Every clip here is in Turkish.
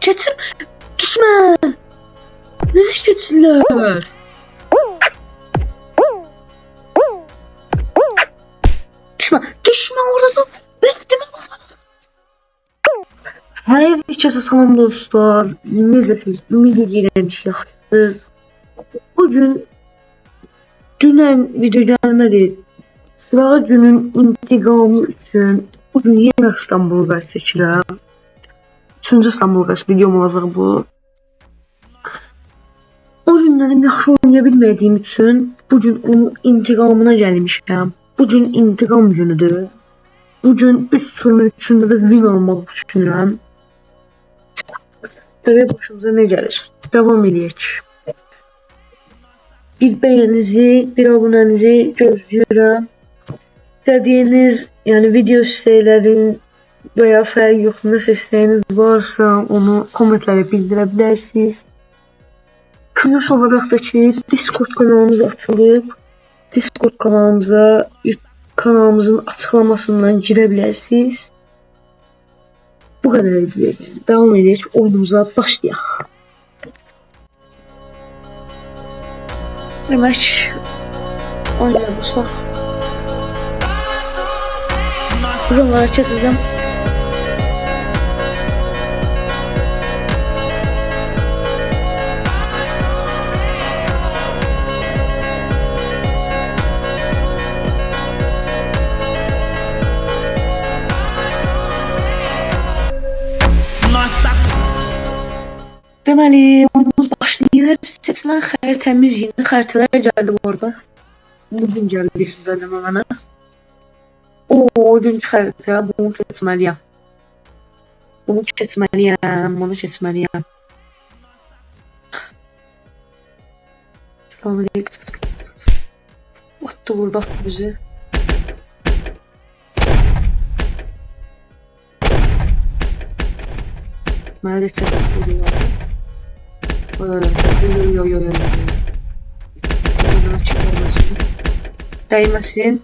Keçsin. Düşman. Nasıl keçsinler? Düşman orada. Bestime bak. Hər kəsə salam dostlar. Necəsiniz? Ümid edirəm ki, yaxşısınız. Bugün dünən video gəlmədi. Sırağa günün intiqamı üçün bugün yenə İstanbul Bərs çəkirəm. 3-cü İstanbul Bərs videom olacaq bu. O günlərim yaxşı oynaya bilmədiyim üçün bugün onun intiqamına gəlmişəm. Bugün intiqam günüdür. Bugün 3 turun üçündə də win olmaq düşünürəm. Tabii başımıza ne gelir? Devam edək. Bir beğeninizi, bir abonenizi gözləyirəm. İstədiyiniz, yəni video istəklərin veya fərq yox, nəsə istəyiniz varsa onu kommentlərə bildirə bilərsiniz. Plus olaraq da ki, Discord kanalımız açılıb. Discord kanalımızın açıqlamasından girə bilərsiniz. Bu kadar edildi. Devam edelim. Oyunumuza başlayaq. Demək, oynayalım. Buralara keseceğim. Deməli, oyunumuz başlayır. Seçilən xəritəmiz yeni xəritələr gəldi bu arada. Bugün gəldi bir sözləmə mənə. O günkü xəritə, bunu keçməliyəm. Bunu keçməliyəm. Selamünaleyküm. Attı burada, attı bizi. Mənə də çəkildi. Dəyməsin.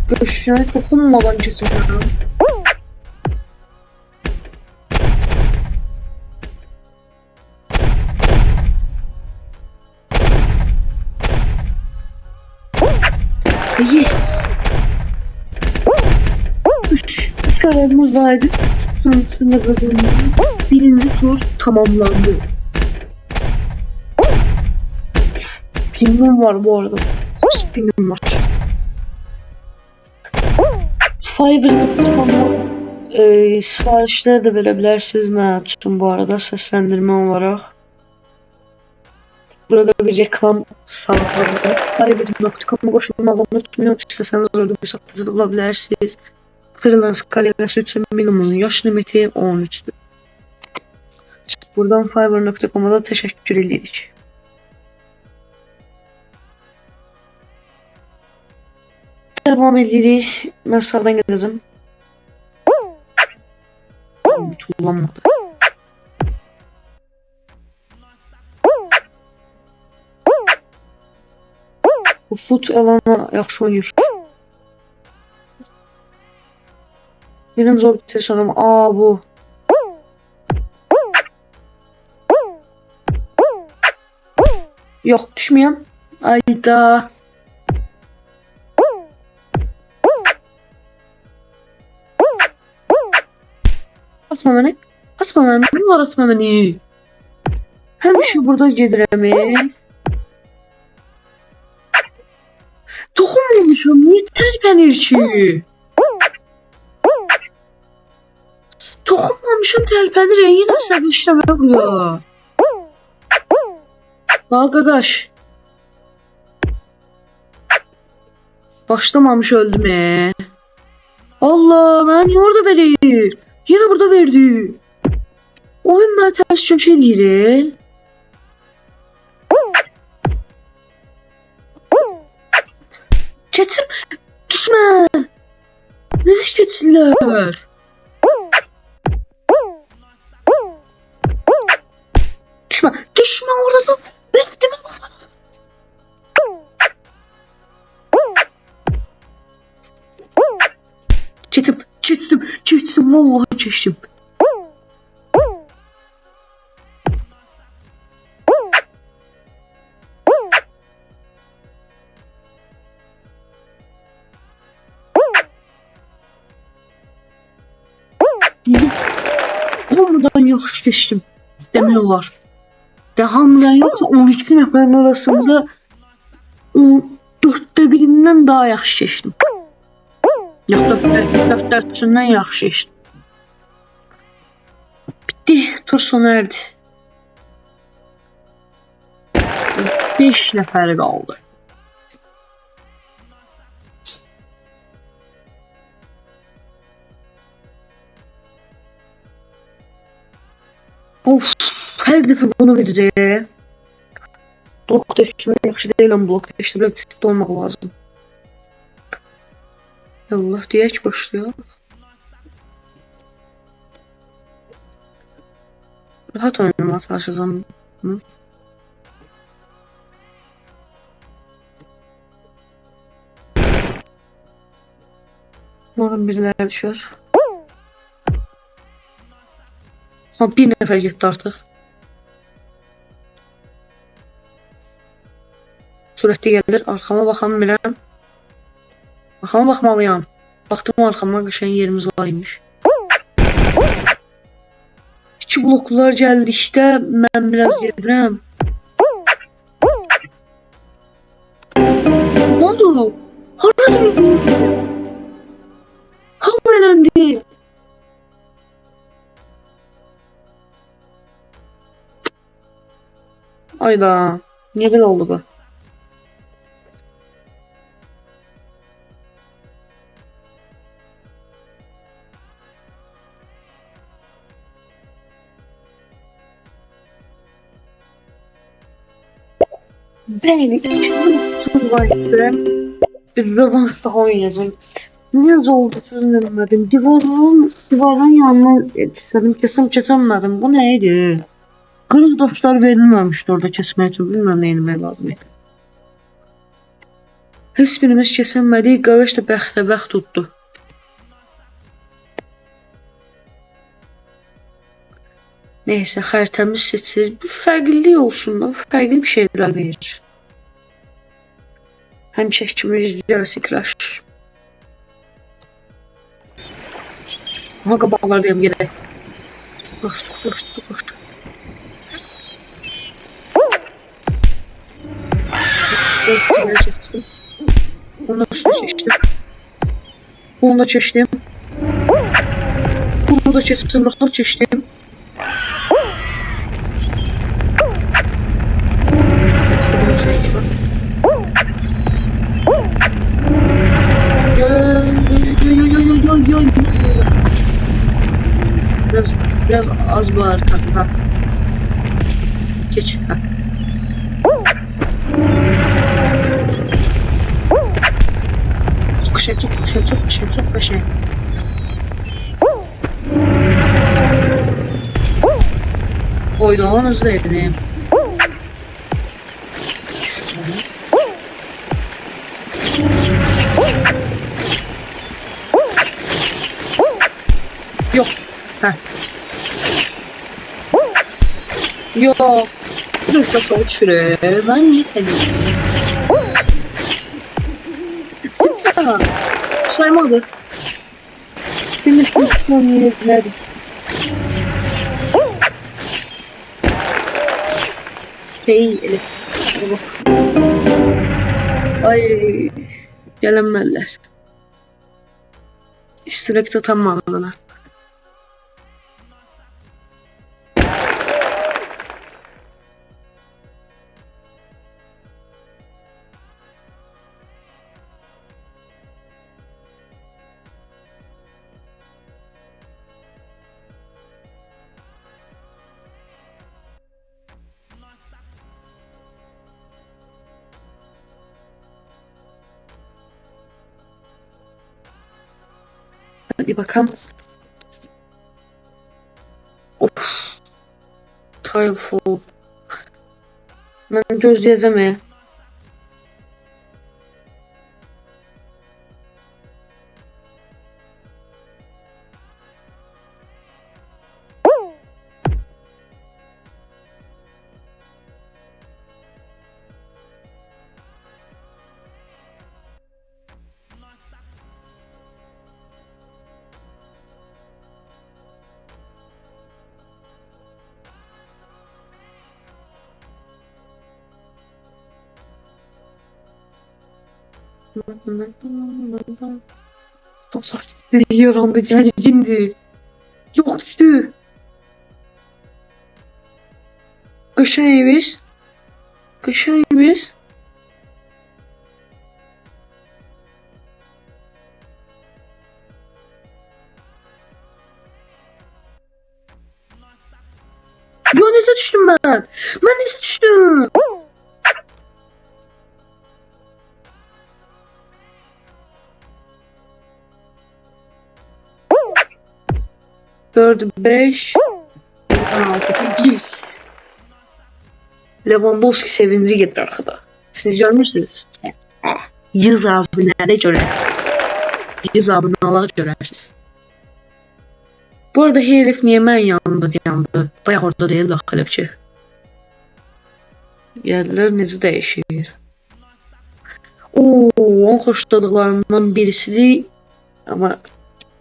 Görüşünə toxunmadan keçəcəm. Yes. 3 görevimiz vardı. 3 turun üstünde kazandı. Birinci tur tamamlandı. Pinim var bu arada. Pinim var. Fiverr'da siparişler de verebilirsiniz mən üçün bu arada seslendirme olarak. Burada bir reklam sağladı. Fiverr.com'a koşulmağı unutmayın. İsteseniz orada bir satıcı bulabilirsiniz. Freelance kalemesi için minimum yaş limiti 13'tür. Buradan Fiverr.com'a da teşekkür edirik. Devam edirik. Ben sağdan gedəcəm. Tullanmadı. Bu fut alana yaxşı oynayır. Benim zor bitir sanırım. Bu. Yok düşməyəm. Ayda. Asma beni. Bunlar asma beni. Hem şu burada gedirəm. Toxunmamışam. Niye tərpənir ki? Toxunmamışam tərpənir. Yine səbir işləmə burada. Bak qaqaş. Başlamamış öldüm. Allah, mən niye orada verir? Yine burada verdi. Oyun bana ters köşe eləyir. Keçsin. Düşman. Necə keçsinlər? Düşman orada. Bestime bak. Keçtim. Vallahi keçtim. yaxşı keçdim demək olar. De hamıdan yoxsa 12 nəfərin arasında 4də birindən daha yaxşı keçdim. Yox, 4-3-ündən yaxşı keçdim. Bitti, tur sona erdi. 5 nəfəri qaldı. Of, hər dəfə bunu verir. Blok değiştirmek yaxşı deyil, ama blok değiştirmek ciddi olmaq lazım. Allah deyək başlayaq. Rahat oynamaya çalışacağım. Umarım biriləri düşər. Bir nəfər getdi artıq. Sürətli gəlir, arxama baxan biləm. Arxama baxmalıyam. Baxdım arxama, qəşəng yerimiz var imiş. 2 bloklar gəldikdə mən biraz gedirəm. Ne oldu? Haradır? Hamı elendi. Ayda, niye böyle oldu bu? Bəli, ikinci var bir rövanş daha oynayacağım. Niye oldu çözülmedim? Divarın yanına istedim, kesemedim. Bu neydi? Kırık daşlar verilmemişti orada kesmək üçün. Bilmem nə etmək lazım idi. Heç birimiz kesemedik. Qardaş da bəxtəbəxt tutdu. Neyse, xəritəmiz seçilir. Bu fərqlilik olsun da, fərqli bir şeylər verir. Həmişə kimi resiklaş. Aha, qabaqlardayım, gedək. Bax. Biraz keçdim. Bunu da üstüne keçdim. Bunu da keçdim. Bunu da keçdim, rahat keçdim. Biraz az var ha. Geç ha. Çok kaşın. Oydan hızlı edeyim. Yok. Ha. Yok. Dur çok uçuruyor. Ben niye tanıyorum? Saymadı. Bir saniye verdim. Elif. Ay. Gelemezler. İstirek tutamadı bana. Hadi bakalım. Of. Tileful. Ben gözleyeceğim. Yarandı gergindi. Yok düştü. Kışa eviz. Kışa eviz. Yo neyse düştüm ben. Ben neyse düştüm. Dördü 5. 16. Yes. Lewandowski sevinci gelir arkada. Siz görmüşsünüz. Ah, 100 abinədə görə. 100 abinələr görərsiniz. Bu arada herif niye mən yanımda dayandı? Bayaq orada deyil bax elə bir şey. Yerlər necə dəyişir? Onun xoşladıqlarından birisidir. Ama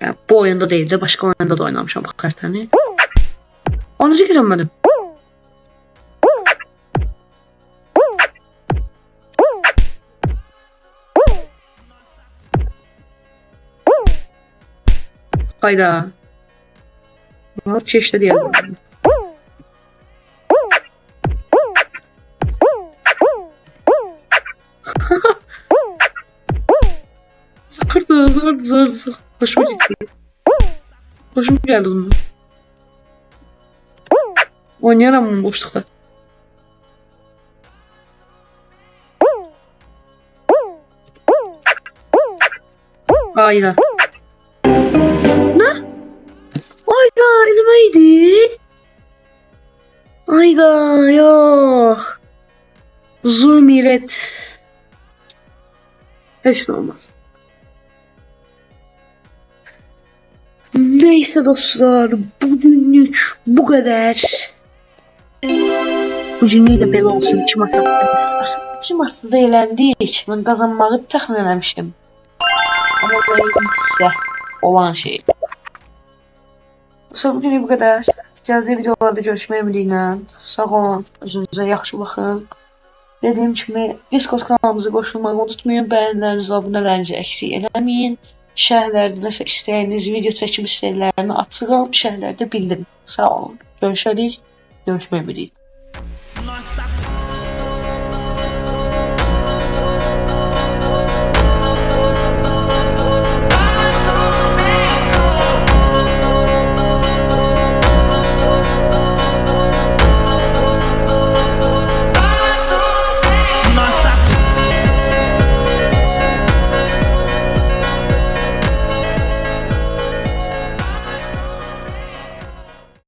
yani bu oyunda değil de başka oyunda da oynamışam bu xəritəni. Onu çəkəcəm mənim. Hayda. Az çeşitli diyelim. Zardı. Hoşuma gitti. Hoşuma geldi bunun. Oynayamam boşlukta. Hayda. Ne? Hayda elimeydi. Hayda yok. Zumiret. Hiç olmaz. Neyse dostlar, bugünlük bu kadar. Bugünlük de böyle olsun. İki masada eğlendik. Ben kazanmağı təxmin eləmişdim. Ama neyse olan şey. Dostlar, bugünlük bu kadar. Gələcək videolarda görüşmək ümidiyle. Sağ olun, özünüzə yaxşı baxın. Dediyim kimi, Discord kanalımıza qoşulmağı unutmayın. Bəyənlərinizi, abunələrinizi eksik eləməyin. Şərhlərdə nəsə istəyiniz, video çəkim istəklərini açıram. Şərhlərdə bildirin. Sağ olun. Görüşərik. Görüşmək ümidiyle.